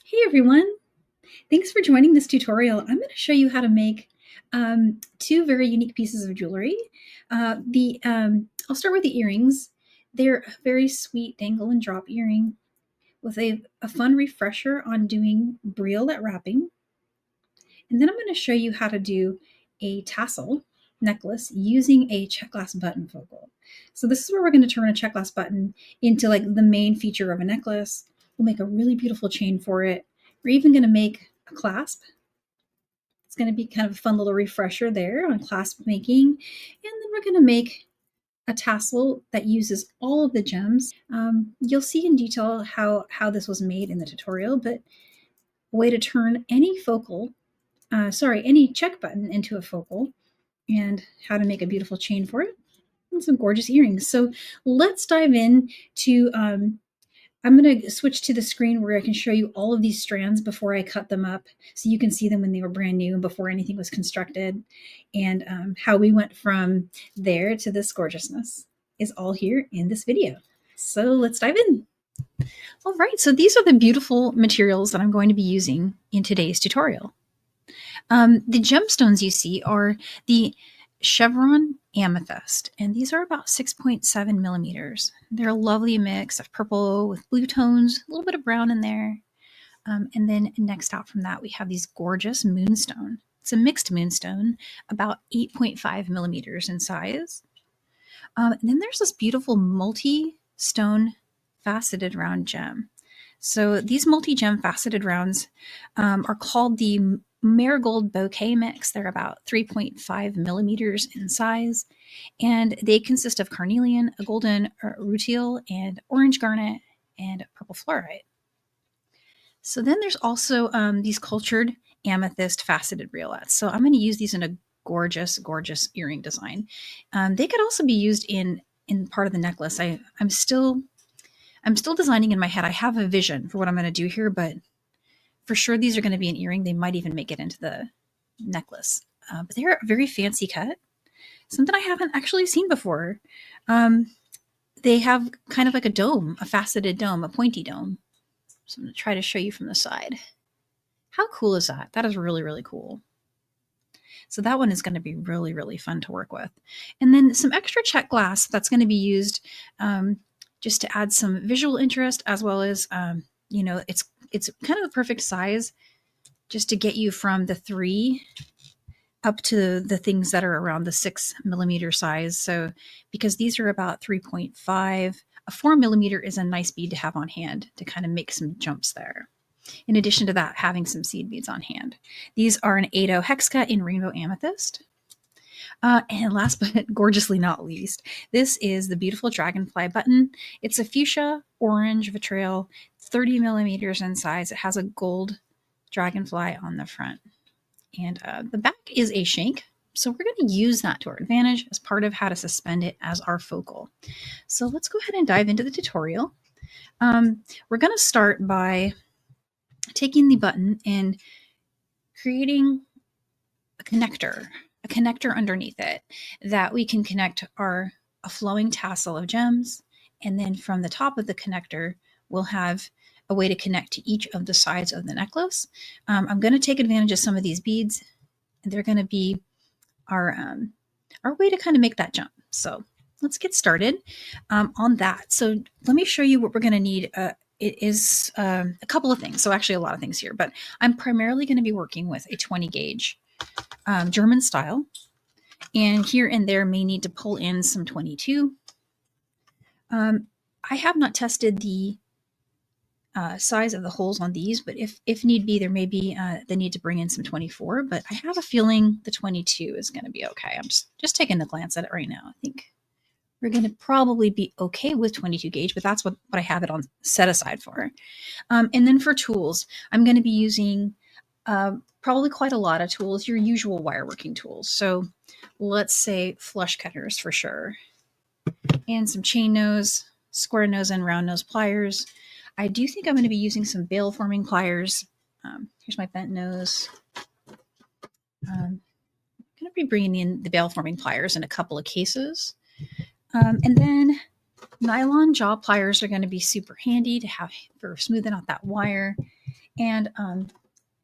Hey everyone, thanks for joining this tutorial. I'm going to show you how to make two very unique pieces of jewelry. I'll start with the earrings. They're a very sweet dangle and drop earring with a fun refresher on doing briolet wrapping. And then I'm going to show you how to do a tassel necklace using a check glass button focal. So this is where we're going to turn a check glass button into like the main feature of a necklace. We'll make a really beautiful chain for it. We're even going to make a clasp. It's going to be kind of a fun little refresher there on clasp making. And then we're going to make a tassel that uses all of the gems. You'll see in detail how this was made in the tutorial, but a way to turn any any check button into a focal, and how to make a beautiful chain for it, and some gorgeous earrings. So let's dive in to I'm going to switch to the screen where I can show you all of these strands before I cut them up, so you can see them when they were brand new and before anything was constructed, and how we went from there to this gorgeousness is all here in this video. So let's dive in. All right, so these are the beautiful materials that I'm going to be using in today's tutorial. The gemstones you see are the Chevron Amethyst, and these are about 6.7 millimeters. They're a lovely mix of purple with blue tones, a little bit of brown in there. And then next out from that, we have these gorgeous Moonstone. It's a mixed Moonstone, about 8.5 millimeters in size. And then there's this beautiful multi-stone faceted round gem. So these multi-gem faceted rounds are called the Marigold Bouquet mix. They're about 3.5 millimeters in size, and they consist of Carnelian, a golden Rutile, and orange Garnet, and purple Fluorite. So then there's also these cultured amethyst faceted briolets. So I'm going to use these in a gorgeous, gorgeous earring design. They could also be used in part of the necklace. I'm still designing in my head. I have a vision for what I'm going to do here, but for sure these are going to be an earring. They might even make it into the necklace. But they're a very fancy cut, something I haven't actually seen before. They have kind of like a dome, a faceted dome, a pointy dome. So I'm going to try to show you from the side. How cool is that? That is really, really cool. So that one is going to be really, really fun to work with. And then some extra check glass that's going to be used just to add some visual interest, as well as, it's kind of the perfect size just to get you from the 3 up to the things that are around the 6 millimeter size. So because these are about 3.5, a 4 millimeter is a nice bead to have on hand to kind of make some jumps there. In addition to that, having some seed beads on hand. These are an 8/0 hex cut in rainbow amethyst. And last but gorgeously not least, this is the beautiful dragonfly button. It's a fuchsia orange vitrail, 30 millimeters in size. It has a gold dragonfly on the front. And the back is a shank. So we're going to use that to our advantage as part of how to suspend it as our focal. So let's go ahead and dive into the tutorial. We're going to start by taking the button and creating a connector underneath it that we can connect a flowing tassel of gems. And then from the top of the connector, we'll have a way to connect to each of the sides of the necklace. I'm going to take advantage of some of these beads, and they're going to be our way to kind of make that jump. So let's get started on that. So let me show you what we're going to need. It is a couple of things. So actually a lot of things here, but I'm primarily going to be working with a 20 gauge German style, and here and there may need to pull in some 22. I have not tested the size of the holes on these, but if need be, there may be the need to bring in some 24, but I have a feeling the 22 is going to be okay. I'm just taking a glance at it right now. I think we're going to probably be okay with 22 gauge, but that's what I have it on set aside for. And then for tools, I'm going to be using probably quite a lot of tools, your usual wire working tools. So let's say flush cutters for sure, and some chain nose, square nose, and round nose pliers. I do think I'm going to be using some bail forming pliers. Here's my bent nose. I'm going to be bringing in the bail forming pliers in a couple of cases. And then nylon jaw pliers are going to be super handy to have for smoothing out that wire. And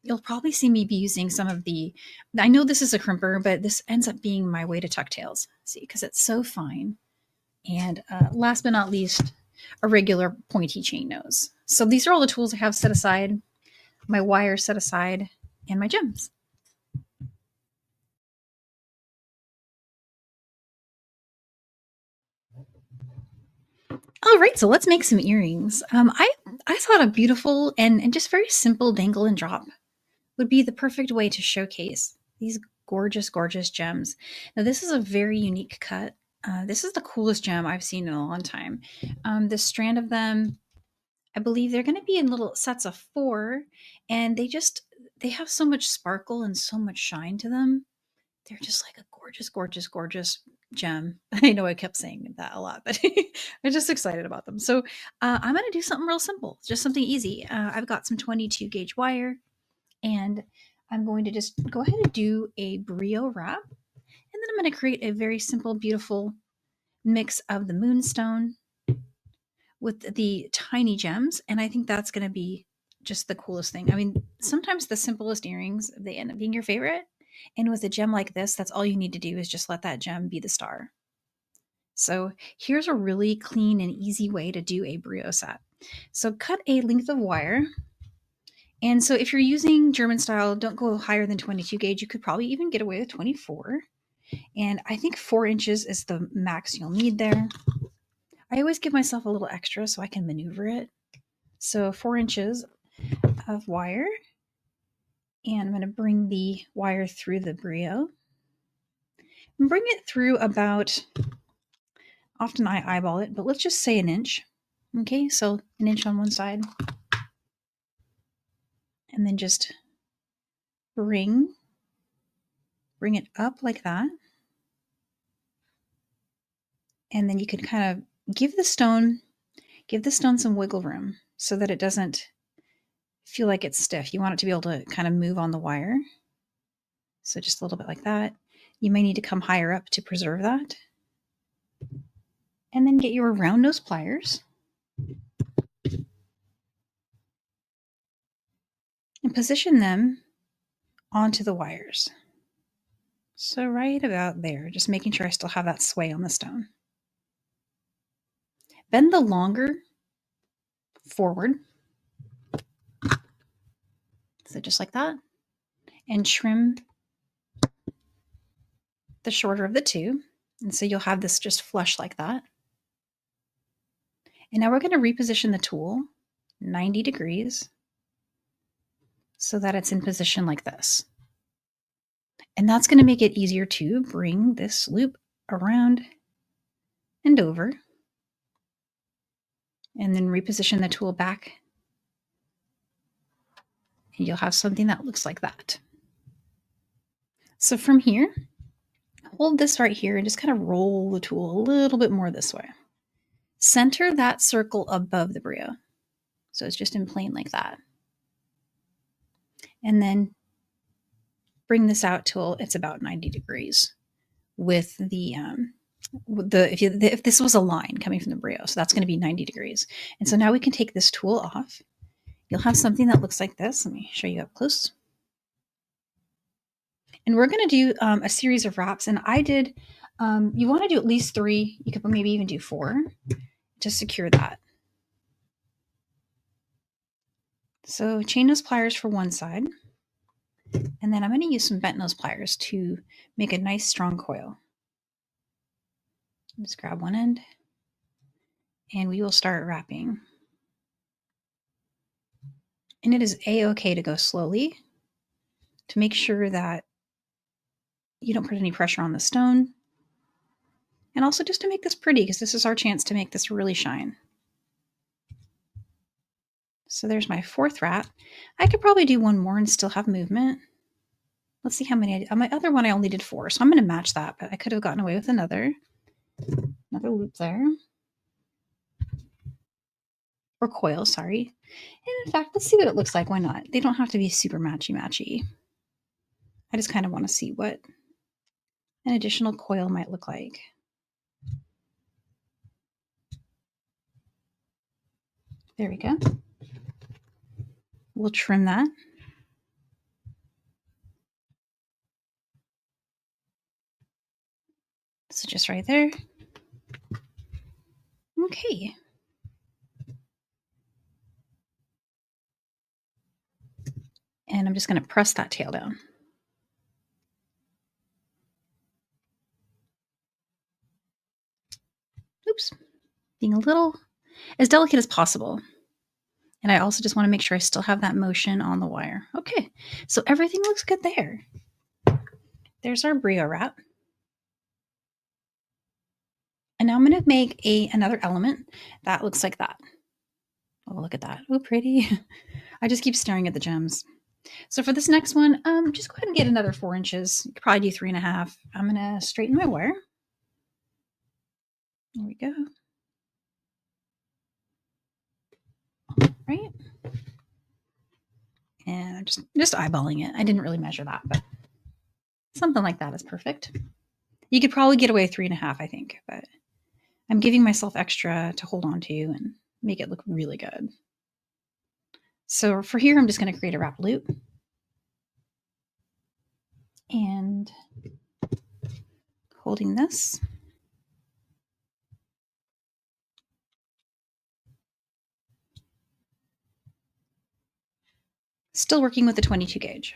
you'll probably see me be using some of the, I know this is a crimper, but this ends up being my way to tuck tails. See, because it's so fine. And last but not least, a regular pointy chain nose. So these are all the tools I have set aside, my wire set aside, and my gems. All right, so let's make some earrings. I thought a beautiful and just very simple dangle and drop would be the perfect way to showcase these gorgeous, gorgeous gems. Now, this is a very unique cut. This is the coolest gem I've seen in a long time. This strand of them, I believe they're going to be in little sets of 4, and they have so much sparkle and so much shine to them. They're just like a gorgeous, gorgeous, gorgeous gem. I know I kept saying that a lot, but I'm just excited about them. So I'm going to do something real simple, just something easy. I've got some 22 gauge wire, and I'm going to just go ahead and do a Brio wrap. And then I'm going to create a very simple, beautiful mix of the moonstone with the tiny gems. And I think that's going to be just the coolest thing. I mean, sometimes the simplest earrings, they end up being your favorite. And with a gem like this, that's all you need to do is just let that gem be the star. So here's a really clean and easy way to do a Brio set. So cut a length of wire. And so if you're using German style, don't go higher than 22 gauge. You could probably even get away with 24. And I think 4 inches is the max you'll need there. I always give myself a little extra so I can maneuver it. So 4 inches of wire. And I'm going to bring the wire through the Brio. And bring it through about, often I eyeball it, but let's just say an inch. Okay, so an inch on one side. And then just bring it up like that. And then you can kind of give the stone some wiggle room so that it doesn't feel like it's stiff. You want it to be able to kind of move on the wire. So just a little bit like that. You may need to come higher up to preserve that. And then get your round nose pliers and position them onto the wires. So right about there, just making sure I still have that sway on the stone. Bend the longer forward. So just like that. And trim the shorter of the two. And so you'll have this just flush like that. And now we're going to reposition the tool 90 degrees so that it's in position like this. And that's going to make it easier to bring this loop around and over. And then reposition the tool back. And you'll have something that looks like that. So from here, hold this right here and just kind of roll the tool a little bit more this way. Center that circle above the Brio. So it's just in plane like that. And then bring this out till it's about 90 degrees with if this was a line coming from the Brio, so that's going to be 90 degrees. And so now we can take this tool off. You'll have something that looks like this. Let me show you up close. And we're going to do a series of wraps. And I did, you want to do at least 3. You could maybe even do 4 to secure that. So chain nose pliers for one side. And then I'm going to use some bent nose pliers to make a nice strong coil. Just grab one end and we will start wrapping. And it is a-okay to go slowly to make sure that you don't put any pressure on the stone. And also just to make this pretty, because this is our chance to make this really shine. So there's my 4th wrap. I could probably do one more and still have movement. Let's see how many I did. On my other one, I only did 4, so I'm going to match that, but I could have gotten away with another loop there. Or coil, sorry. And in fact, let's see what it looks like. Why not? They don't have to be super matchy-matchy. I just kind of want to see what an additional coil might look like. There we go. we'll trim that. So just right there. Okay. And I'm just going to press that tail down. Oops. Being a little as delicate as possible. And I also just want to make sure I still have that motion on the wire. Okay. So everything looks good there. There's our Brio wrap. And now I'm going to make another element that looks like that. Oh, look at that. Oh, pretty. I just keep staring at the gems. So for this next one, just go ahead and get another 4 inches. You could probably do 3.5. I'm going to straighten my wire. There we go. Right. And I'm just eyeballing it. I didn't really measure that, but something like that is perfect. You could probably get away 3.5, I think, but I'm giving myself extra to hold on to and make it look really good. So for here, I'm just going to create a wrap loop. And holding this. Still working with the 22 gauge.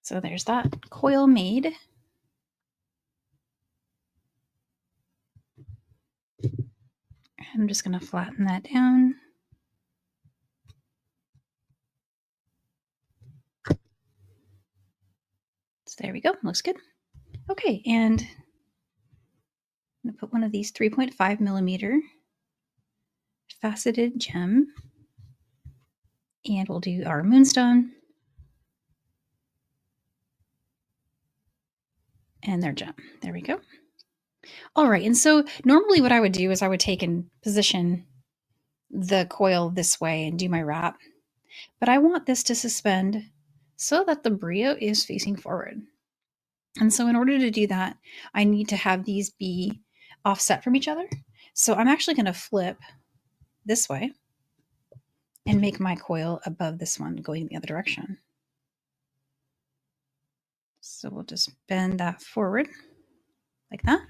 So there's that coil made. I'm just going to flatten that down. So there we go. Looks good. Okay, and I'm going to put one of these 3.5 millimeter faceted gem. And we'll do our moonstone. And their gem. There we go. All right, and so normally what I would do is I would take and position the coil this way and do my wrap. But I want this to suspend so that the Brio is facing forward. And so in order to do that, I need to have these be offset from each other. So I'm actually going to flip this way and make my coil above this one going the other direction. So we'll just bend that forward like that.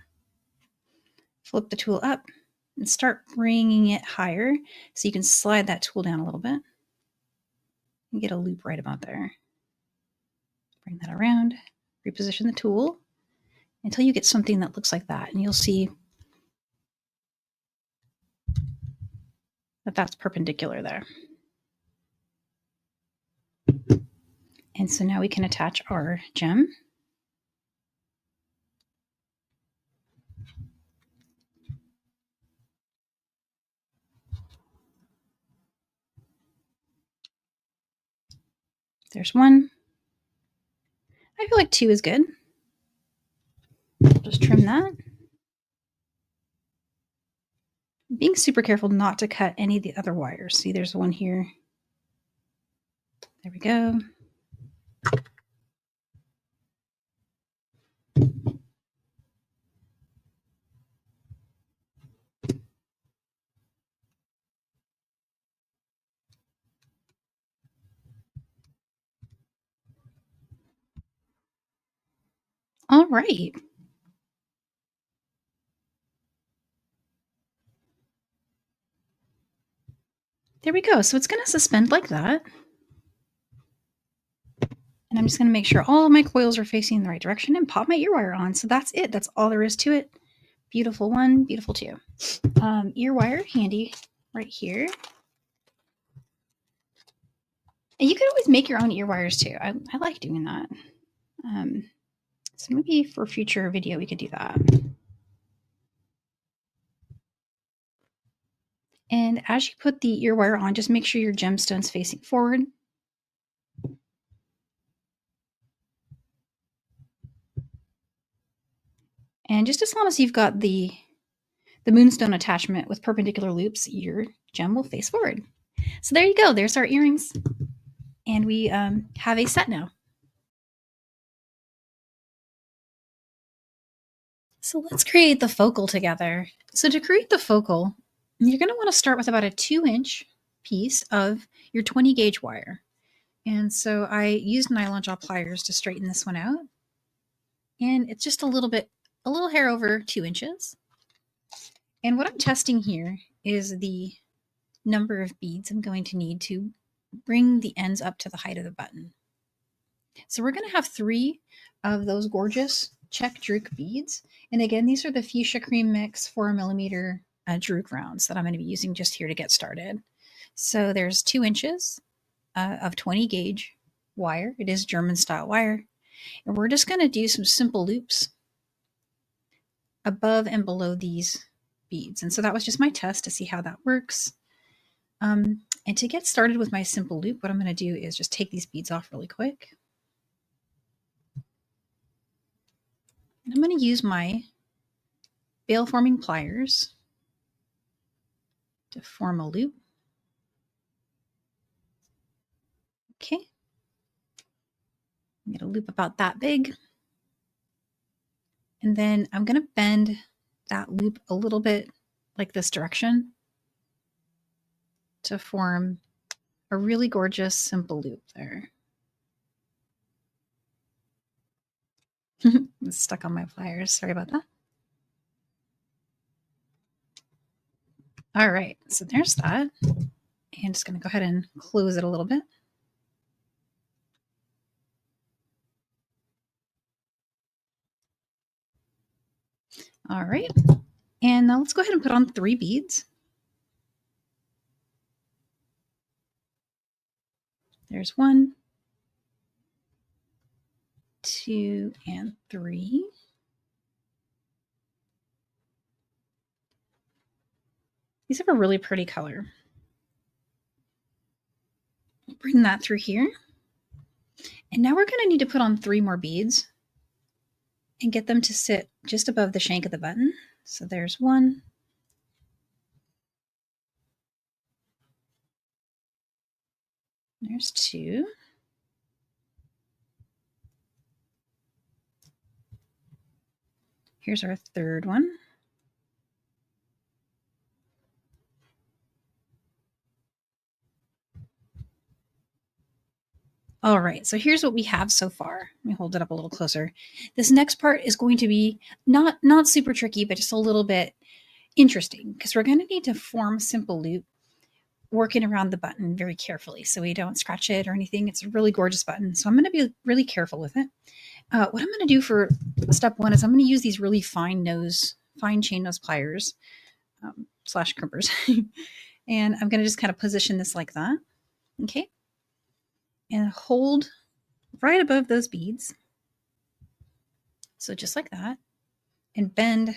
Flip the tool up and start bringing it higher so you can slide that tool down a little bit and get a loop right about there. Bring that around, reposition the tool until you get something that looks like that, and you'll see that that's perpendicular there. And so now we can attach our gem. There's one. I feel like 2 is good. Just trim that. Being super careful not to cut any of the other wires. See, there's one here. There we go. All right. There we go. So it's going to suspend like that. And I'm just going to make sure all of my coils are facing in the right direction and pop my ear wire on. So that's it. That's all there is to it. Beautiful 1, beautiful 2. Ear wire handy right here. And you could always make your own ear wires too. I like doing that. So maybe for a future video, we could do that. And as you put the ear wire on, just make sure your gemstone's facing forward. And just as long as you've got the moonstone attachment with perpendicular loops, your gem will face forward. So there you go. There's our earrings. And we have a set now. So let's create the focal together. So to create the focal, you're going to want to start with about a 2-inch piece of your 20 gauge wire. And so I used nylon jaw pliers to straighten this one out. And it's just a little hair over 2 inches. And what I'm testing here is the number of beads I'm going to need to bring the ends up to the height of the button. So we're going to have 3 of those gorgeous Czech Druk beads. And again, these are the Fuchsia Cream Mix 4mm Druk rounds that I'm going to be using just here to get started. So there's 2 inches of 20 gauge wire. It is German style wire. And we're just going to do some simple loops above and below these beads. And so that was just my test to see how that works. And to get started with my simple loop, what I'm going to do is just take these beads off really quick. And I'm going to use my bail forming pliers to form a loop. Okay. I'm going to loop about that big. And then I'm going to bend that loop a little bit like this direction to form a really gorgeous simple loop there. It's stuck on my pliers. Sorry about that. All right, so there's that. And just going to go ahead and close it a little bit. All right, and now let's go ahead and put on 3 beads. There's 1, 2, and 3. These have a really pretty color. Bring that through here. And now we're going to need to put on 3 more beads and get them to sit just above the shank of the button. So there's 1. There's 2. Here's our 3rd one. All right, so here's what we have so far. Let me hold it up a little closer. This next part is going to be not super tricky, but just a little bit interesting because we're going to need to form a simple loop working around the button very carefully so we don't scratch it or anything. It's a really gorgeous button, so I'm going to be really careful with it. What I'm going to do for step 1 is I'm going to use these really fine chain nose pliers slash crimpers. And I'm going to just kind of position this like that. Okay. And hold right above those beads. So just like that. And bend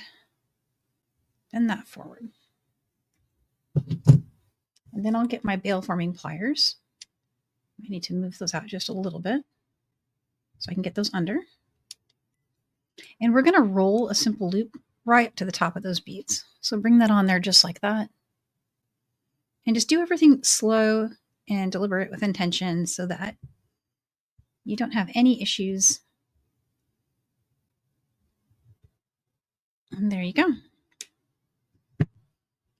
that forward. And then I'll get my bail forming pliers. I need to move those out just a little bit so I can get those under. And we're going to roll a simple loop right up to the top of those beads. So bring that on there just like that. And just do everything slow and deliberate with intention so that you don't have any issues. And there you go.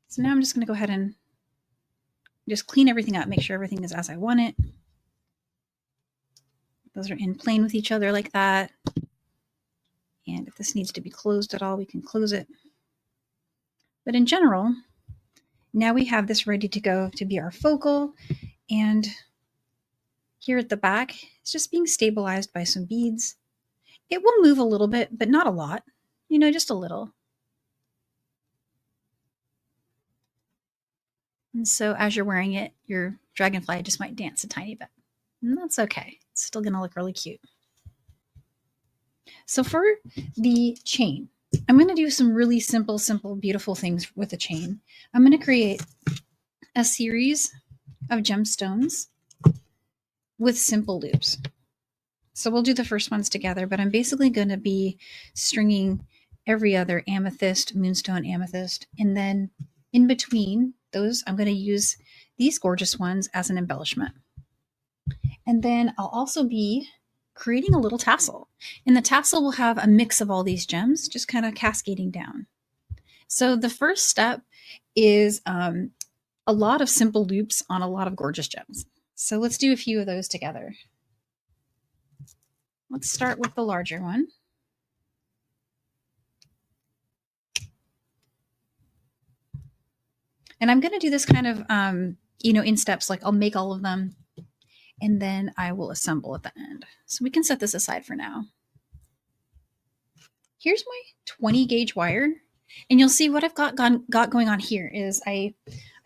So now I'm just going to go ahead and just clean everything up, make sure everything is as I want it. Those are in plane with each other like that. And if this needs to be closed at all, we can close it. But in general, now we have this ready to go to be our focal. And here at the back, it's just being stabilized by some beads. It will move a little bit, but not a lot, just a little. And so as you're wearing it, your dragonfly just might dance a tiny bit. And that's okay. It's still going to look really cute. So for the chain, I'm going to do some really simple, beautiful things with the chain. I'm going to create a series of gemstones with simple loops. So we'll do the first ones together, but I'm basically going to be stringing every other amethyst, moonstone amethyst, and then in between those, I'm going to use these gorgeous ones as an embellishment. And then I'll also be creating a little tassel. And the tassel will have a mix of all these gems just kind of cascading down. So the first step is a lot of simple loops on a lot of gorgeous gems. So let's do a few of those together. Let's start with the larger one. And I'm going to do this kind of, in steps. Like I'll make all of them and then I will assemble at the end. So we can set this aside for now. Here's my 20 gauge wire. And you'll see what I've got going on here is I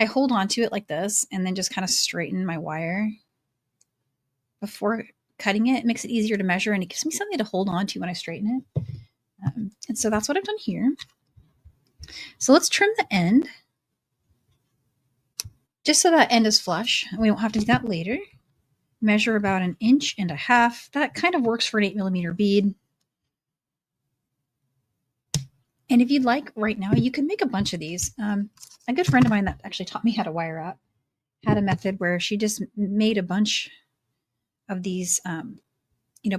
hold on to it like this and then just kind of straighten my wire before cutting it. It makes it easier to measure and it gives me something to hold on to when I straighten it. And so that's what I've done here. So let's trim the end just so that end is flush. We won't have to do that later. Measure about 1.5 inches. That kind of works for an 8mm bead. And if you'd like right now, you can make a bunch of these. A good friend of mine that actually taught me how to wire up had a method where she just made a bunch of these,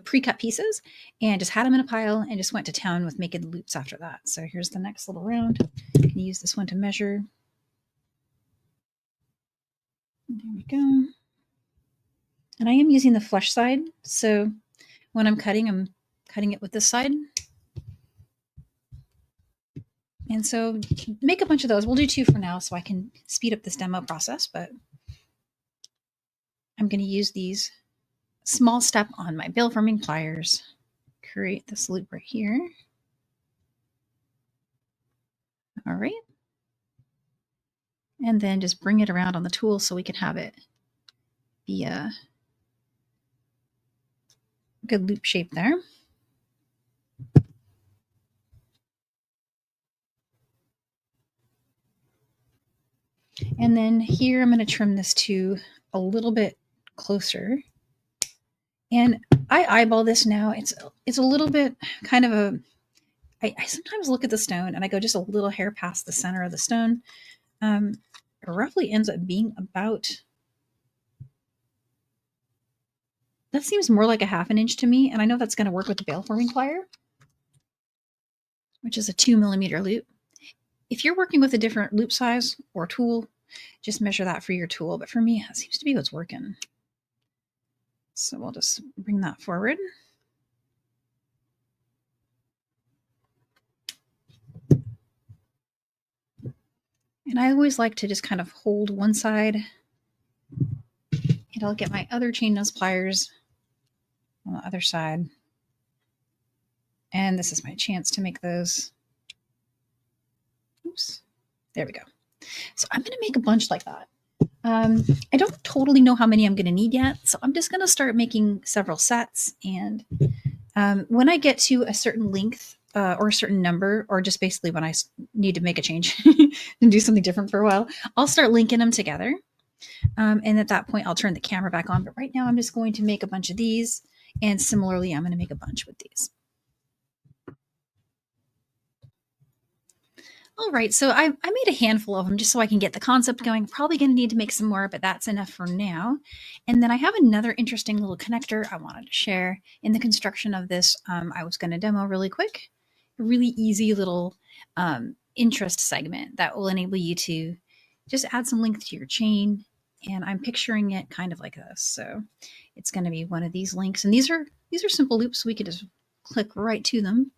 pre-cut pieces and just had them in a pile and just went to town with making loops after that. So here's the next little round. You can use this one to measure. There we go. And I am using the flush side. So when I'm cutting it with this side. And so make a bunch of those. We'll do 2 for now so I can speed up this demo process, but I'm going to use these small step on my bail forming pliers. Create this loop right here. All right. And then just bring it around on the tool so we can have it be a good loop shape there. And then here I'm going to trim this to a little bit closer. And I eyeball this now. It's a little bit kind of a, I sometimes look at the stone and I go just a little hair past the center of the stone. It roughly ends up being about, that seems more like 1/2 inch to me. And I know that's going to work with the bail forming plier, which is a 2mm loop. If you're working with a different loop size or tool, just measure that for your tool. But for me, that seems to be what's working. So we'll just bring that forward. And I always like to just kind of hold one side. And I'll get my other chain nose pliers on the other side. And this is my chance to make those. Oops. There we go. So I'm going to make a bunch like that. I don't totally know how many I'm going to need yet. So I'm just going to start making several sets. And when I get to a certain length or a certain number, or just basically when I need to make a change and do something different for a while, I'll start linking them together. And at that point, I'll turn the camera back on. But right now, I'm just going to make a bunch of these. And similarly, I'm going to make a bunch with these. All right, so I made a handful of them just so I can get the concept going. Probably going to need to make some more, but that's enough for now. And then I have another interesting little connector I wanted to share in the construction of this. I was going to demo really quick. A really easy little interest segment that will enable you to just add some length to your chain. And I'm picturing it kind of like this. So it's going to be one of these links. And these are simple loops, so we could just click right to them.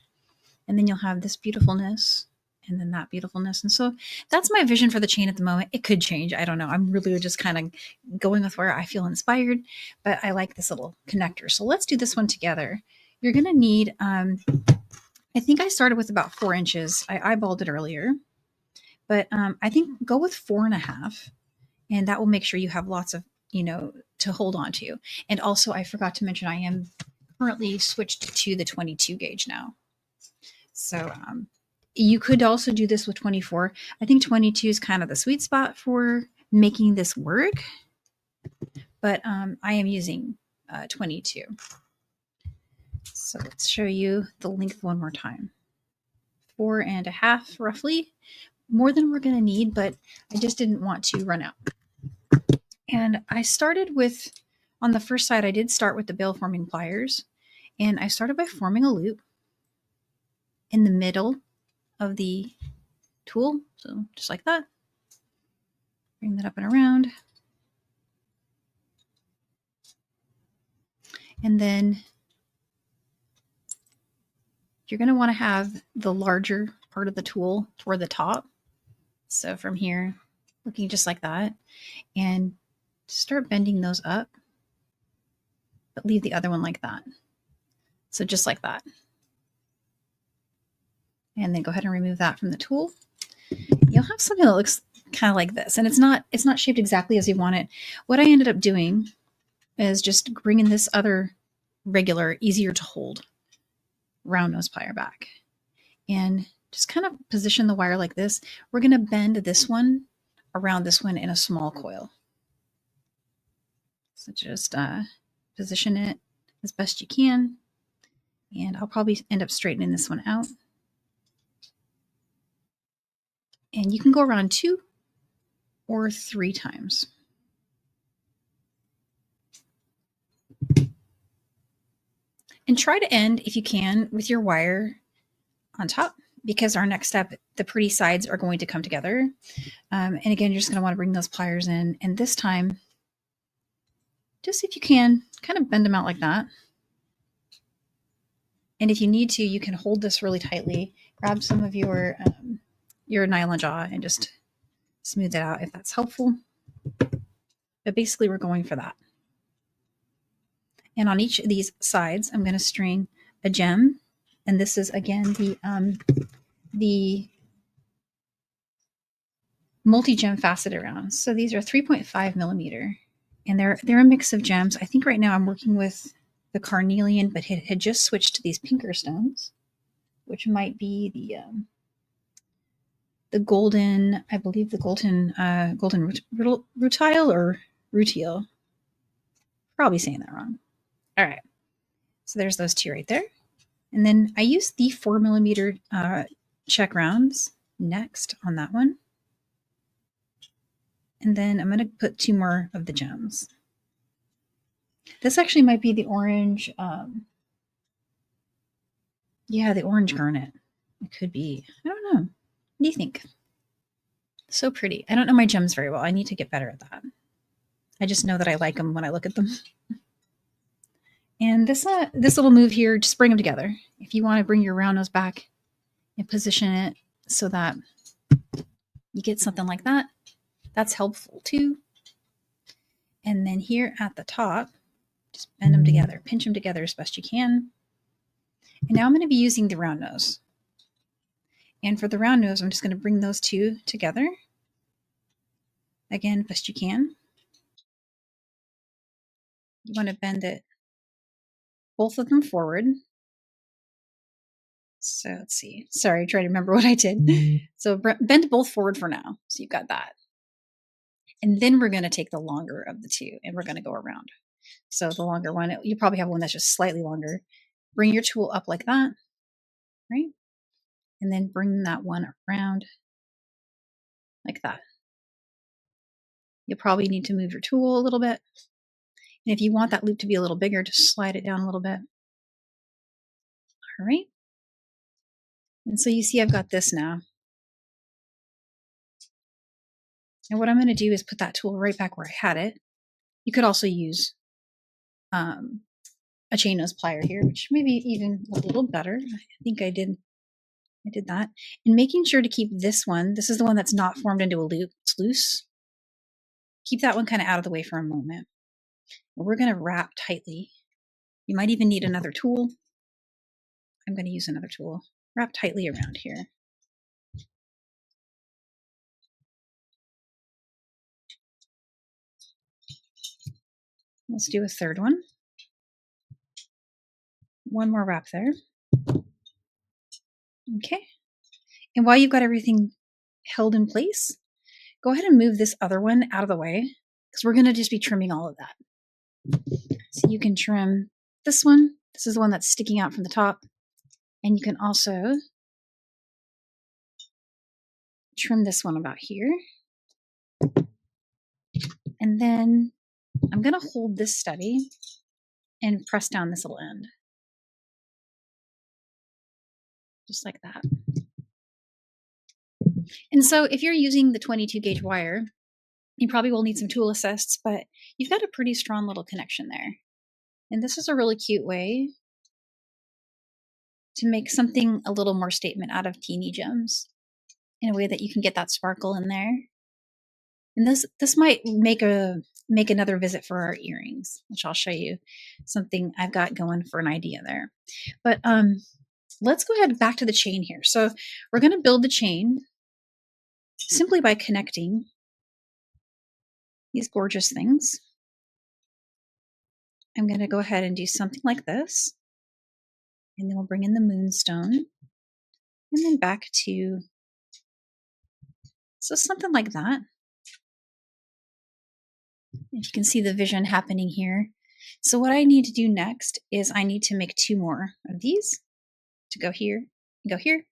And then you'll have this beautifulness. And then that beautifulness. And so that's my vision for the chain at the moment. It could change. I don't know. I'm really just kind of going with where I feel inspired, but I like this little connector. So let's do this one together. You're going to need, I think I started with about 4 inches. I eyeballed it earlier, but I think go with 4.5, and that will make sure you have lots of, to hold on to. And also I forgot to mention, I am currently switched to the 22 gauge now. So, you could also do this with 24. I think 22 is kind of the sweet spot for making this work, but I am using 22. So let's show you the length one more time. 4.5 roughly, more than we're going to need, but I just didn't want to run out. And I started with, on the first side, I did start with the bail forming pliers. And I started by forming a loop in the middle of the tool. So just like that. Bring that up and around. And then you're going to want to have the larger part of the tool toward the top. So from here, looking just like that, and start bending those up, but leave the other one like that. So just like that. And then go ahead and remove that from the tool. You'll have something that looks kind of like this, and it's not shaped exactly as you want it. What I ended up doing is just bringing this other regular, easier to hold round nose plier back, and just kind of position the wire like this. We're going to bend this one around this one in a small coil. So just position it as best you can, and I'll probably end up straightening this one out. And you can go around 2 or 3 times. And try to end, if you can, with your wire on top, because our next step, the pretty sides are going to come together. And again, you're just going to want to bring those pliers in. And this time, just if you can, kind of bend them out like that. And if you need to, you can hold this really tightly. Grab some of your nylon jaw and just smooth it out if that's helpful. But basically, we're going for that. And on each of these sides, I'm going to string a gem. And this is, again, the multi-gem faceted rounds. So these are 3.5 millimeter. And they're a mix of gems. I think right now I'm working with the Carnelian, but it had just switched to these pinker stones, which might be the golden, I believe the golden Rutile or Rutile. Probably saying that wrong. All right. So there's those 2 right there. And then I use the 4 millimeter Czech rounds next on that one. And then I'm going to put 2 more of the gems. This actually might be the orange. Yeah, the orange garnet. It could be. I don't know. What do you think? So pretty. I don't know my gems very well. I need to get better at that. I just know that I like them when I look at them. And this little move here, just bring them together. If you want to bring your round nose back and position it so that you get something like that, that's helpful too. And then here at the top, just bend them together, pinch them together as best you can. And now I'm going to be using the round nose. And for the round nose, I'm just going to bring those 2 together. Again, best you can. You want to bend it, both of them forward. So let's see. Sorry, try to remember what I did. So bend both forward for now. So you've got that. And then we're going to take the longer of the 2 and we're going to go around. So the longer one, you probably have one that's just slightly longer. Bring your tool up like that, right? And then bring that one around like that. You'll probably need to move your tool a little bit. And if you want that loop to be a little bigger, just slide it down a little bit. All right. And so you see I've got this now. And what I'm going to do is put that tool right back where I had it. You could also use a chain nose plier here, which may be even a little better. I think I did that. And making sure to keep this one, this is the one that's not formed into a loop, it's loose. Keep that one kind of out of the way for a moment. And we're going to wrap tightly. You might even need another tool. I'm going to use another tool. Wrap tightly around here. Let's do a third one. One more wrap there. Okay. And while you've got everything held in place, go ahead and move this other one out of the way because we're going to just be trimming all of that. So you can trim this one. This is the one that's sticking out from the top. And you can also trim this one about here. And then I'm going to hold this steady and press down this little end. just like that. And so if you're using the 22 gauge wire, you probably will need some tool assists, but you've got a pretty strong little connection there. And this is a really cute way to make something a little more statement out of teeny gems in a way that you can get that sparkle in there. And this might make another visit for our earrings, which I'll show you something I've got going for an idea there. But let's go ahead back to the chain here. So we're going to build the chain simply by connecting these gorgeous things. I'm going to go ahead and do something like this. And then we'll bring in the moonstone. And then back to, so something like that. If you can see the vision happening here. So what I need to do next is I need to make 2 more of these to go here, go here.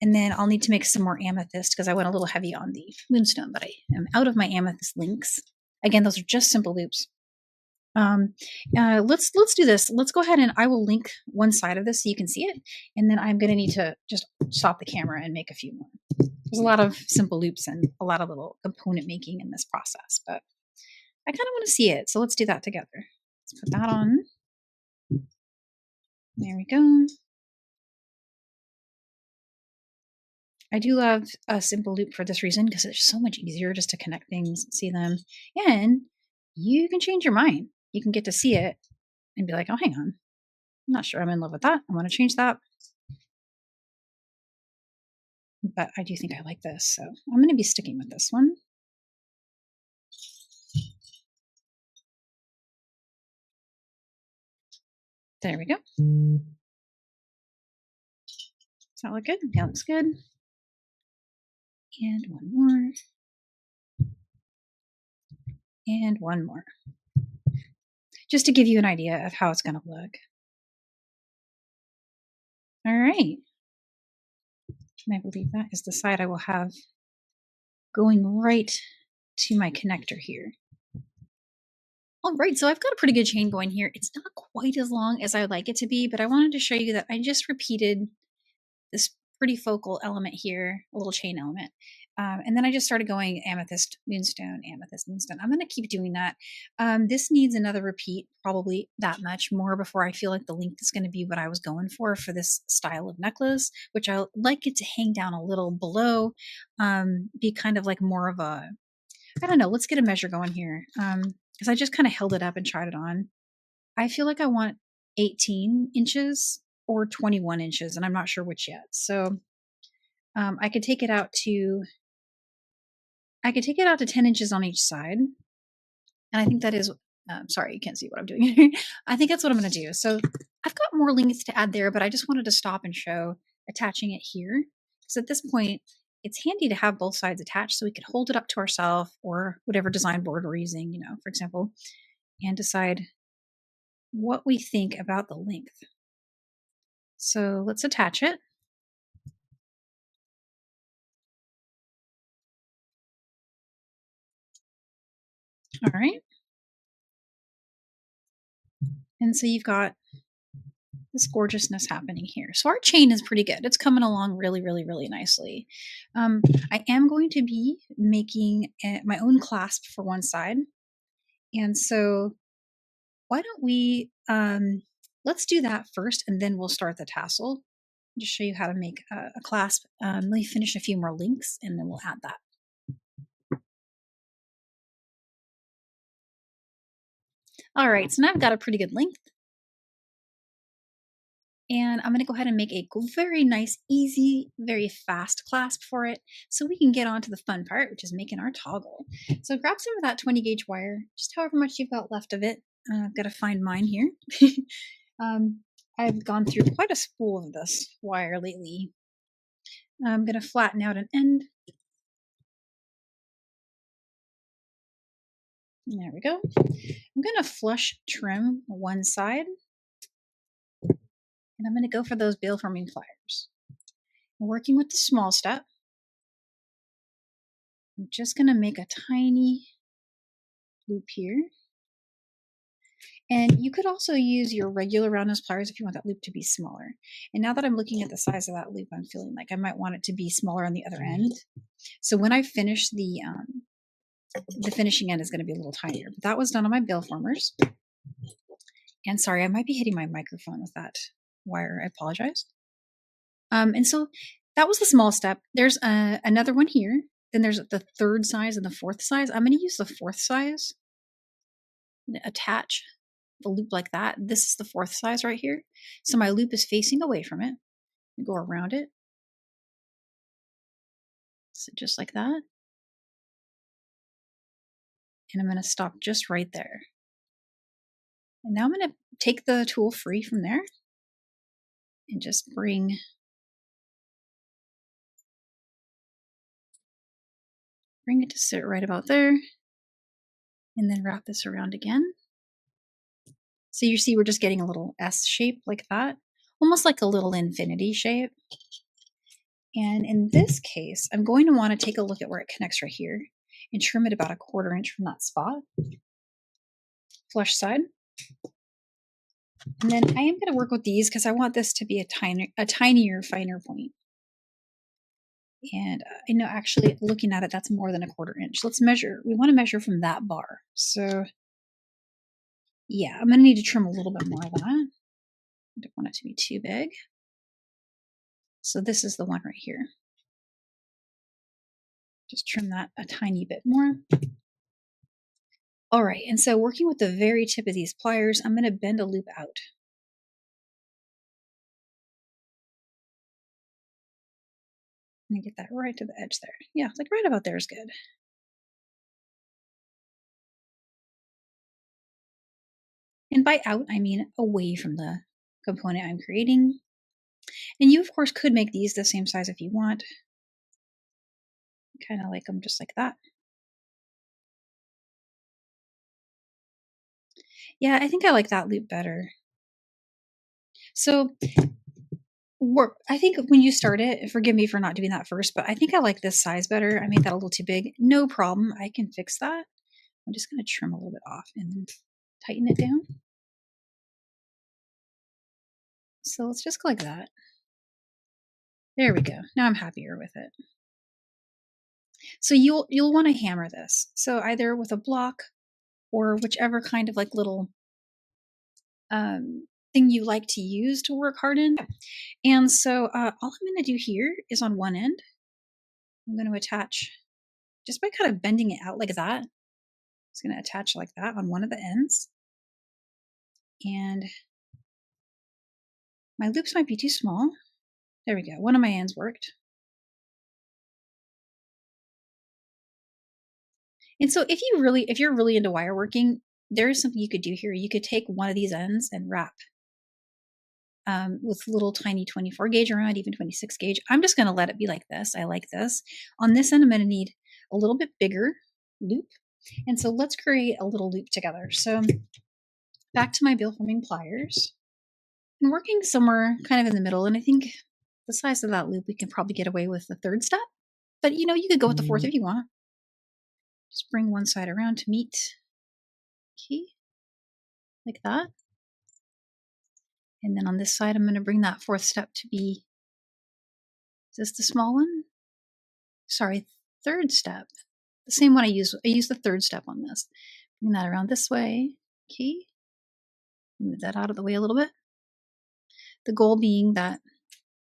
And then I'll need to make some more amethyst because I went a little heavy on the moonstone, but I am out of my amethyst links. Again, those are just simple loops. Let's do this. Let's go ahead and I will link one side of this so you can see it. And then I'm going to need to just stop the camera and make a few more. There's a lot of simple loops and a lot of little component making in this process, but I kind of want to see it. So let's do that together. Let's put that on. There we go. I do love a simple loop for this reason because it's so much easier just to connect things, see them, and you can change your mind. You can get to see it and be like, oh, hang on. I'm not sure I'm in love with that. I want to change that. But I do think I like this. So I'm going to be sticking with this one. There we go. Does that look good? That looks good. And one more. And one more. Just to give you an idea of how it's going to look. All right. And I believe that is the side I will have going right to my connector here. All right, so I've got a pretty good chain going here. It's not quite as long as I would like it to be, but I wanted to show you that I just repeated this pretty focal element here, a little chain element. And then I just started going amethyst, moonstone, amethyst, moonstone. I'm going to keep doing that. This needs another repeat, probably that much more before I feel like the length is going to be what I was going for this style of necklace, which I like it to hang down a little below, be kind of like more of a, I don't know, let's get a measure going here. Because I just kind of held it up and tried it on. I feel like I want 18 inches or 21 inches, and I'm not sure which yet. So I could take it out to 10 inches on each side. And I think that is, sorry, you can't see what I'm doing here. I think that's what I'm going to do. So I've got more length to add there, but I just wanted to stop and show attaching it here. Because at this point, it's handy to have both sides attached so we could hold it up to ourselves or whatever design board we're using, for example, and decide what we think about the length. So let's attach it. All right. And so you've got this gorgeousness happening here. So our chain is pretty good. It's coming along really, really, really nicely. I am going to be making my own clasp for one side. And so why don't we, let's do that first and then we'll start the tassel. Just show you how to make a clasp. Let me finish a few more links and then we'll add that. All right, so now I've got a pretty good length. And I'm going to go ahead and make a very nice, easy, very fast clasp for it so we can get on to the fun part, which is making our toggle. So grab some of that 20 gauge wire, just however much you've got left of it. I've got to find mine here. I've gone through quite a spool of this wire lately. I'm going to flatten out an end. There we go. I'm going to flush trim one side. And I'm going to go for those bail forming pliers. I'm working with the small step. I'm just going to make a tiny loop here. And you could also use your regular roundness pliers if you want that loop to be smaller. And now that I'm looking at the size of that loop, I'm feeling like I might want it to be smaller on the other end. So when I finish the finishing end is going to be a little tinier. But that was done on my bill formers. And sorry, I might be hitting my microphone with that wire. I apologize. And so that was the small step. There's another one here. Then there's the third size and the fourth size. I'm going to use the fourth size. Attach the loop like that. This is the fourth size right here. So my loop is facing away from it. Go around it. So just like that. And I'm going to stop just right there. And now I'm going to take the tool free from there and just bring it to sit right about there. And then wrap this around again. So you see we're just getting a little S shape like that. Almost like a little infinity shape. And in this case, I'm going to want to take a look at where it connects right here and trim it about a 1/4 inch from that spot. Flush side. And then I am going to work with these because I want this to be a tinier, finer point. And I know actually looking at it, that's more than a 1/4 inch. Let's measure. We want to measure from that bar. So yeah, I'm going to need to trim a little bit more of that. I don't want it to be too big. So this is the one right here. Just trim that a tiny bit more. All right, and so working with the very tip of these pliers, I'm going to bend a loop out. And get that right to the edge there. Yeah, like right about there is good. And by out, I mean away from the component I'm creating. And you, of course, could make these the same size if you want. Kind of like them just like that. Yeah, I think I like that loop better. So I think when you start it, forgive me for not doing that first, but I think I like this size better. I made that a little too big. No problem. I can fix that. I'm just going to trim a little bit off and then tighten it down. So let's just go like that. There we go. Now I'm happier with it. So you'll want to hammer this. So either with a block or whichever kind of like little thing you like to use to work hard in. And so all I'm going to do here is on one end, I'm going to attach just by kind of bending it out like that. It's going to attach like that on one of the ends. And my loops might be too small. There we go. One of my ends worked. And so if you're really into wire working, there is something you could do here. You could take one of these ends and wrap with little tiny 24 gauge around, even 26 gauge. I'm just going to let it be like this. I like this. On this end, I'm going to need a little bit bigger loop. And so let's create a little loop together. So back to my bill forming pliers. I'm working somewhere kind of in the middle. And I think the size of that loop, we can probably get away with the third step. But you could go with the fourth if you want. Just bring one side around to meet. Okay. Like that. And then on this side, I'm going to bring that fourth step to be, is this the small one? Sorry, third step. The same one I use the third step on this. Bring that around this way. Okay. Move that out of the way a little bit. The goal being that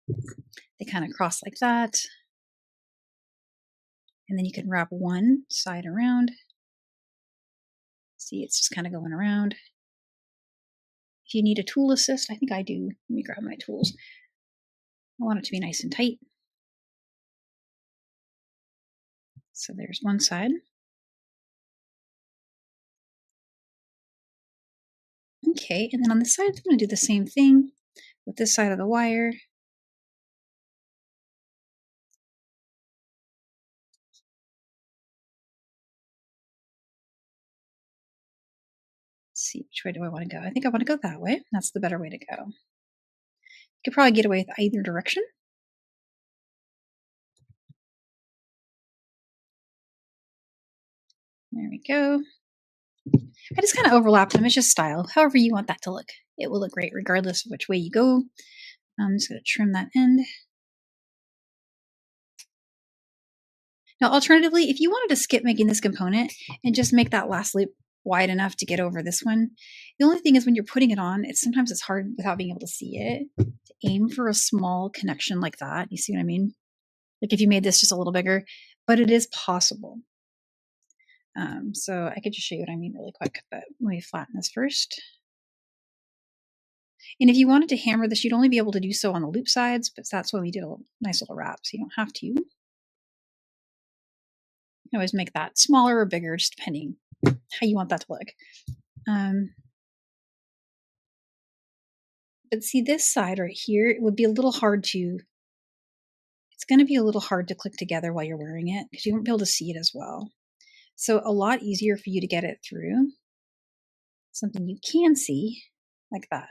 they kind of cross like that. And then you can wrap one side around. See, it's just kind of going around. If you need a tool assist, I think I do. Let me grab my tools. I want it to be nice and tight. So there's one side. Okay, and then on this side, I'm going to do the same thing with this side of the wire. Let's see, which way do I want to go? I think I want to go that way. That's the better way to go. You could probably get away with either direction. There we go. I just kind of overlap them. It's just style. However you want that to look. It will look great regardless of which way you go. I'm just going to trim that end. Now, alternatively, if you wanted to skip making this component and just make that last loop wide enough to get over this one, the only thing is when you're putting it on, sometimes it's hard without being able to see it to aim for a small connection like that. You see what I mean? Like if you made this just a little bigger, but it is possible. So I could just show you what I mean really quick, but let me flatten this first. And if you wanted to hammer this, you'd only be able to do so on the loop sides, but that's why we did a nice little wrap, so you don't have to. You can always make that smaller or bigger, just depending how you want that to look. But see this side right here, it would be a little hard to, it's going to be a little hard to click together while you're wearing it because you won't be able to see it as well. So a lot easier for you to get it through something you can see like that.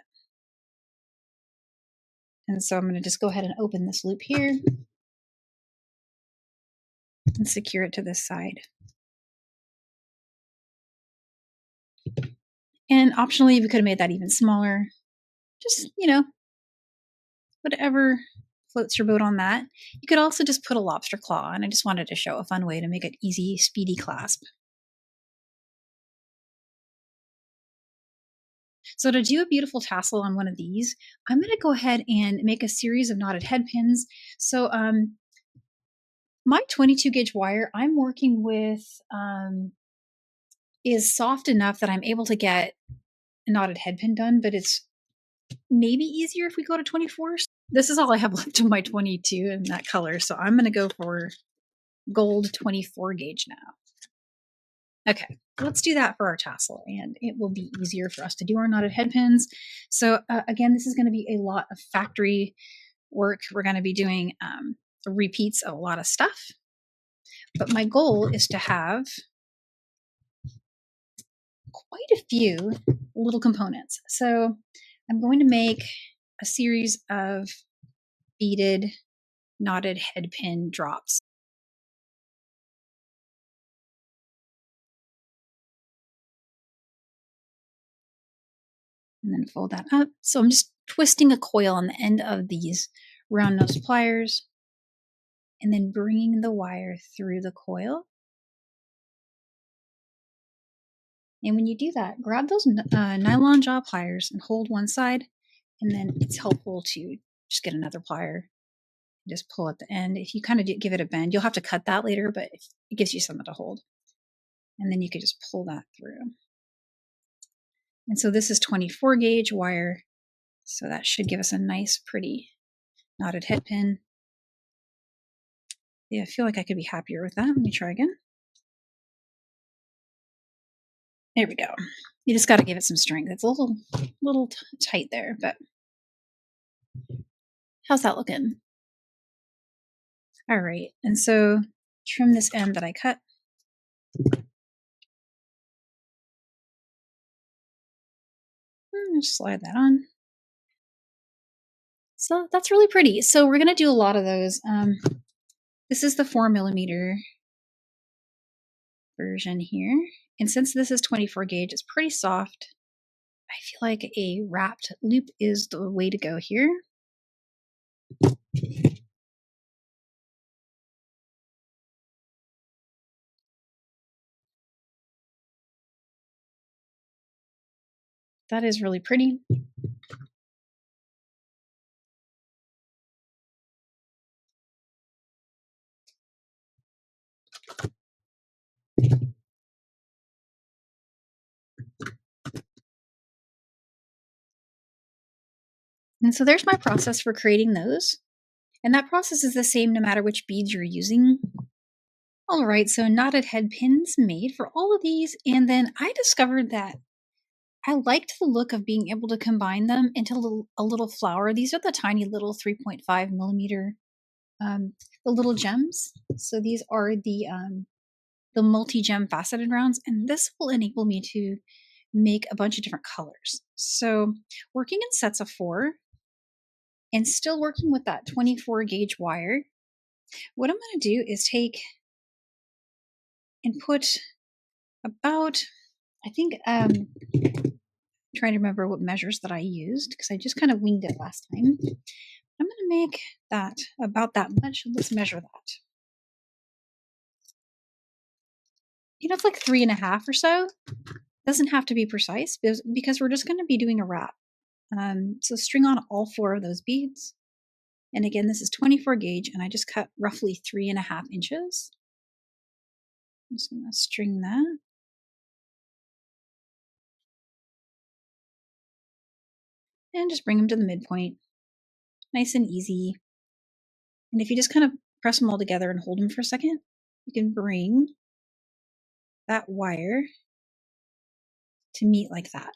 And so I'm going to just go ahead and open this loop here and secure it to this side. And optionally, we could have made that even smaller. Just, whatever floats your boat on that. You could also just put a lobster claw on. I just wanted to show a fun way to make it easy, speedy clasp. So to do a beautiful tassel on one of these, I'm going to go ahead and make a series of knotted head pins. So my 22 gauge wire I'm working with is soft enough that I'm able to get a knotted head pin done, but it's maybe easier if we go to 24. This is all I have left of my 22 in that color, so I'm going to go for gold 24 gauge now. Okay, let's do that for our tassel, and it will be easier for us to do our knotted head pins. So again, this is going to be a lot of factory work. We're going to be doing repeats of a lot of stuff, but my goal is to have quite a few little components. So I'm going to make a series of beaded knotted head pin drops. And then fold that up. So I'm just twisting a coil on the end of these round nose pliers and then bringing the wire through the coil. And when you do that, grab those nylon jaw pliers and hold one side, and then it's helpful to just get another plier and just pull at the end. If you kind of give it a bend, you'll have to cut that later, but it gives you something to hold. And then you could just pull that through. And so this is 24 gauge wire, so that should give us a nice, pretty knotted head pin. Yeah, I feel like I could be happier with that. Let me try again. There we go. You just got to give it some strength. It's a little tight there, but how's that looking? All right, and so trim this end that I cut. Just slide that on. So that's really pretty. So we're going to do a lot of those. This is the 4mm version here. And since this is 24 gauge, it's pretty soft. I feel like a wrapped loop is the way to go here. That is really pretty. And so there's my process for creating those. And that process is the same no matter which beads you're using. All right, so knotted head pins made for all of these. And then I discovered that I liked the look of being able to combine them into a little flower. These are the tiny little 3.5mm, the little gems. So these are the multi-gem faceted rounds, and this will enable me to make a bunch of different colors. So working in sets of 4 and still working with that 24 gauge wire, what I'm going to do is take and put about I think trying to remember what measures that I used because I just kind of winged it last time. I'm going to make that about that much. Let's measure that. You know, it's like 3.5 or so. Doesn't have to be precise because we're just going to be doing a wrap. So string on all 4 of those beads. And again, this is 24 gauge and I just cut roughly 3.5 inches. I'm just going to string that. And just bring them to the midpoint. Nice and easy. And if you just kind of press them all together and hold them for a second, you can bring that wire to meet like that.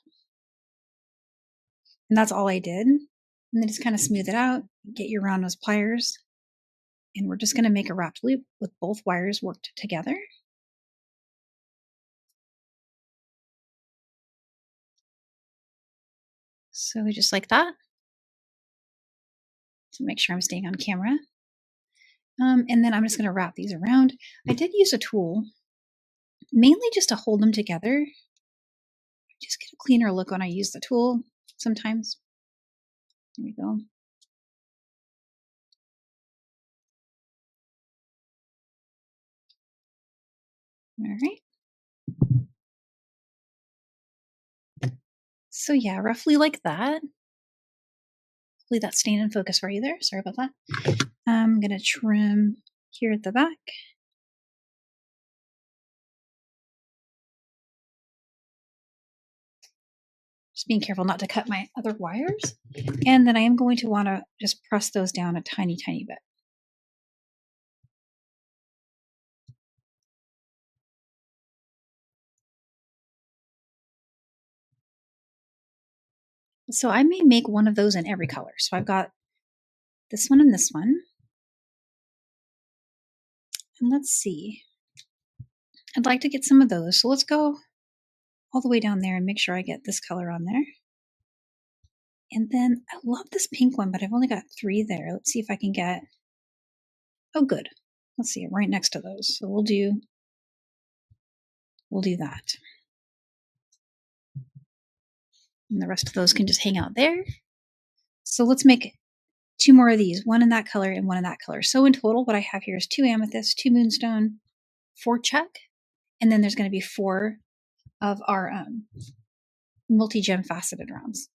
And that's all I did. And then just kind of smooth it out, get your round nose pliers, and we're just going to make a wrapped loop with both wires worked together. So just like that. To make sure I'm staying on camera. And then I'm just going to wrap these around. I did use a tool, mainly just to hold them together. Just get a cleaner look when I use the tool sometimes. There we go. All right. So yeah, roughly like that. Hopefully that's staying in focus for you there. Sorry about that. I'm going to trim here at the back. Just being careful not to cut my other wires. And then I am going to want to just press those down a tiny, tiny bit. So I may make one of those in every color. So I've got this one and this one. And let's see. I'd like to get some of those. So let's go all the way down there and make sure I get this color on there. And then I love this pink one, but I've only got 3 there. Let's see if I can get, oh good. Let's see, right next to those. So we'll do that. And the rest of those can just hang out there. So let's make 2 more of these, one in that color and one in that color. So in total, what I have here is 2 amethyst, 2 moonstone, 4 Czech, and then there's going to be 4 of our multi-gem faceted rounds.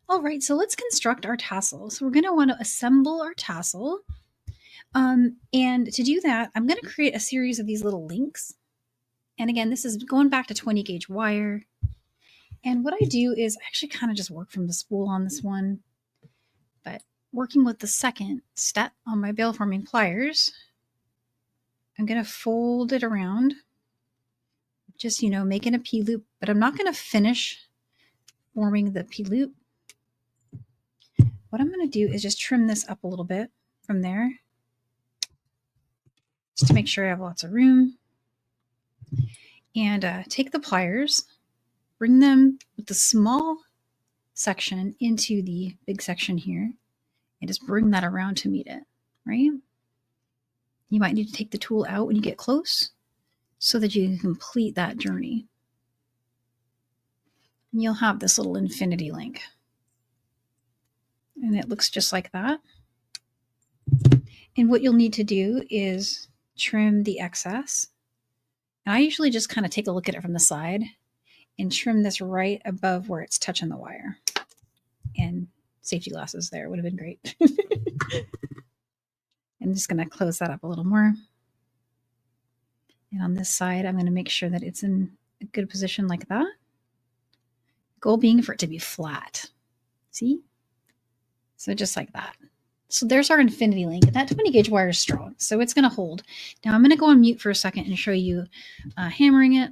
All right, so let's construct our tassel. So we're going to want to assemble our tassel. And to do that, I'm going to create a series of these little links. And again, this is going back to 20 gauge wire. And what I do is I actually kind of just work from the spool on this one. But working with the second step on my bale forming pliers, I'm going to fold it around. Just, making a P-loop. But I'm not going to finish forming the P-loop. What I'm going to do is just trim this up a little bit from there. Just to make sure I have lots of room. And take the pliers, bring them with the small section into the big section here, and just bring that around to meet it, right? You might need to take the tool out when you get close so that you can complete that journey. And you'll have this little infinity link. And it looks just like that. And what you'll need to do is trim the excess. And I usually just kind of take a look at it from the side and trim this right above where it's touching the wire. And safety glasses there would have been great. I'm just going to close that up a little more. And on this side, I'm going to make sure that it's in a good position like that. Goal being for it to be flat. See? So just like that. So there's our infinity link. And that 20 gauge wire is strong, so it's going to hold. Now I'm going to go on mute for a second and show you hammering it.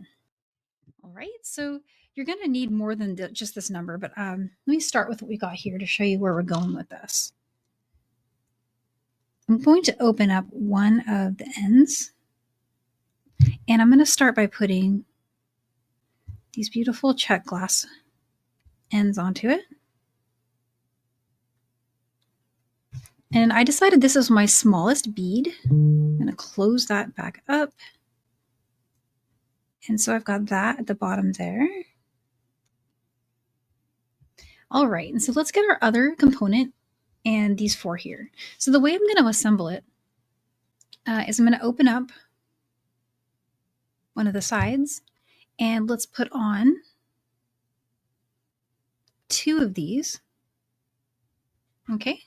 All right, so you're going to need more than just this number, but let me start with what we got here to show you where we're going with this. I'm going to open up one of the ends, and I'm going to start by putting these beautiful Czech glass ends onto it. And I decided this is my smallest bead. I'm going to close that back up. And so I've got that at the bottom there. All right, and so let's get our other component and these 4 here. So the way I'm going to assemble it is I'm going to open up one of the sides, and let's put on 2 of these. Okay,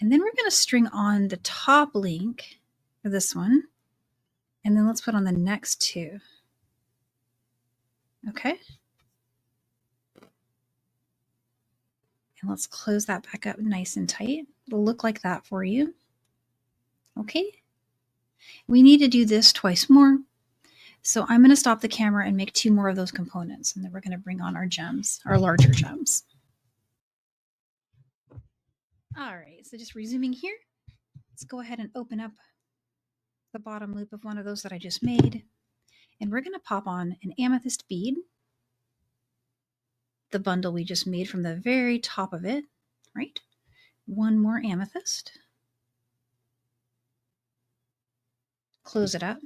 and then we're going to string on the top link for this one, and then let's put on the next 2. Okay, and let's close that back up nice and tight. It'll look like that for you. Okay, we need to do this twice more. So I'm going to stop the camera and make 2 more of those components, and then we're going to bring on our gems, our larger gems. All right, so just resuming here, let's go ahead and open up the bottom loop of one of those that I just made, and we're going to pop on an amethyst bead, the bundle we just made from the very top of it, right? 1 more amethyst. Close it up.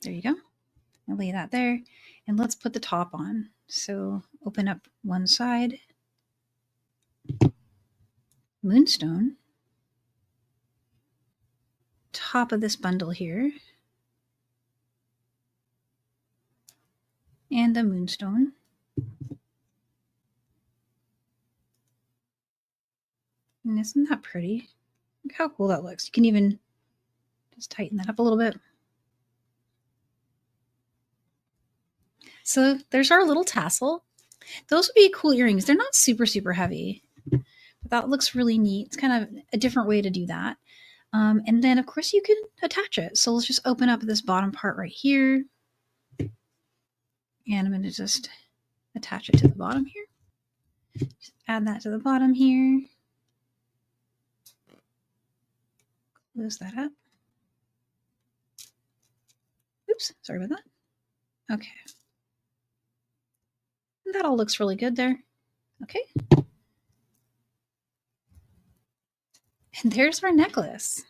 There you go. I'll lay that there, and let's put the top on. So open up one side, Moonstone, top of this bundle here, and the Moonstone. And isn't that pretty? Look how cool that looks. You can even just tighten that up a little bit. So there's our little tassel. Those would be cool earrings. They're not super, super heavy, but that looks really neat. It's kind of a different way to do that. And then, of course, you can attach it. So let's just open up this bottom part right here. And I'm going to just attach it to the bottom here. Just add that to the bottom here. Close that up. Oops, sorry about that. Okay. That all looks really good there. Okay. And there's our necklace.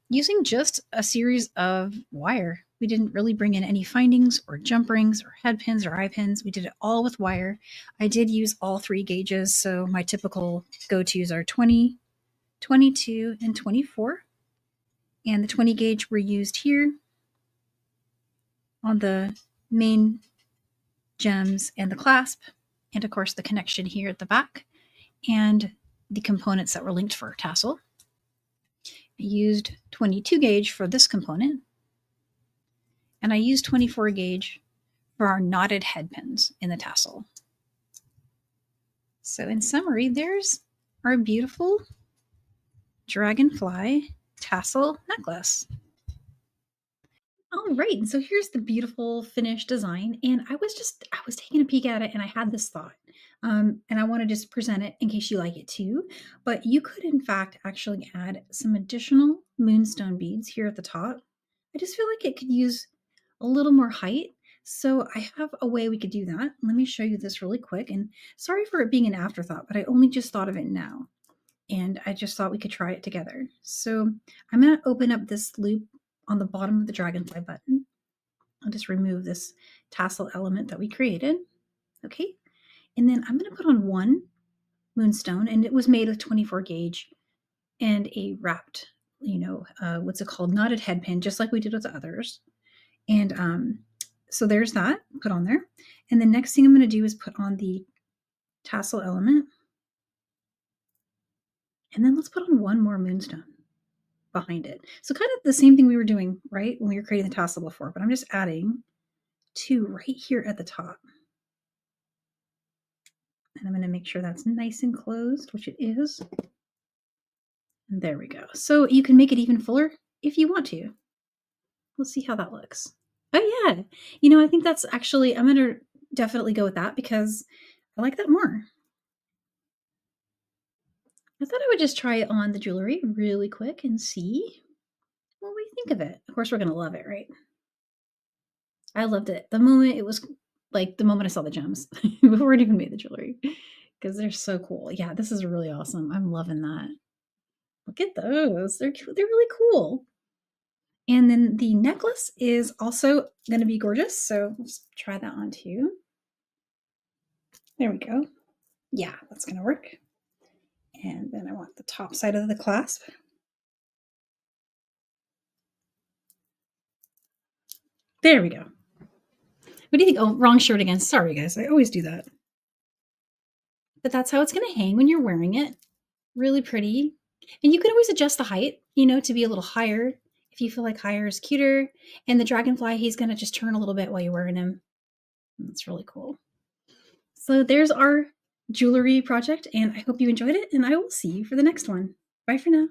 Using just a series of wire. We didn't really bring in any findings or jump rings or head pins or eye pins. We did it all with wire. I did use all 3 gauges, so my typical go-tos are 20, 22, and 24. And the 20 gauge were used here on the main gems and the clasp, and of course the connection here at the back, and the components that were linked for tassel. I used 22 gauge for this component, and I used 24 gauge for our knotted head pins in the tassel. So in summary, there's our beautiful dragonfly tassel necklace. All right, and so here's the beautiful finished design, and I was taking a peek at it, and I had this thought, and I want to just present it in case you like it too. But you could, in fact, actually add some additional moonstone beads here at the top. I just feel like it could use a little more height, so I have a way we could do that. Let me show you this really quick, and sorry for it being an afterthought, but I only just thought of it now, and I just thought we could try it together. So I'm going to open up this loop on the bottom of the dragonfly button. I'll just remove this tassel element that we created. Okay. And then I'm going to put on 1 moonstone, and it was made with 24 gauge and a wrapped, what's it called? Knotted head pin, just like we did with the others. And so there's that put on there. And the next thing I'm going to do is put on the tassel element. And then let's put on 1 more moonstone behind it. So kind of the same thing we were doing, right, when we were creating the tassel before, but I'm just adding 2 right here at the top. And I'm going to make sure that's nice and closed, which it is. And there we go. So you can make it even fuller if you want to. Let's see how that looks. Oh yeah. I think that's actually, I'm going to definitely go with that because I like that more. I thought I would just try it on the jewelry really quick and see what we think of it. Of course, we're going to love it, right? I loved it. The moment I saw the gems before it even made the jewelry, because they're so cool. Yeah, this is really awesome. I'm loving that. Look at those. They're really cool. And then the necklace is also going to be gorgeous. So let's try that on too. There we go. Yeah, that's going to work. And then I want the top side of the clasp. There we go. What do you think? Oh, wrong shirt again. Sorry, guys. I always do that. But that's how it's going to hang when you're wearing it. Really pretty. And you can always adjust the height, to be a little higher if you feel like higher is cuter. And the dragonfly, he's going to just turn a little bit while you're wearing him. That's really cool. So there's our jewelry project, and I hope you enjoyed it, and I will see you for the next one. Bye for now.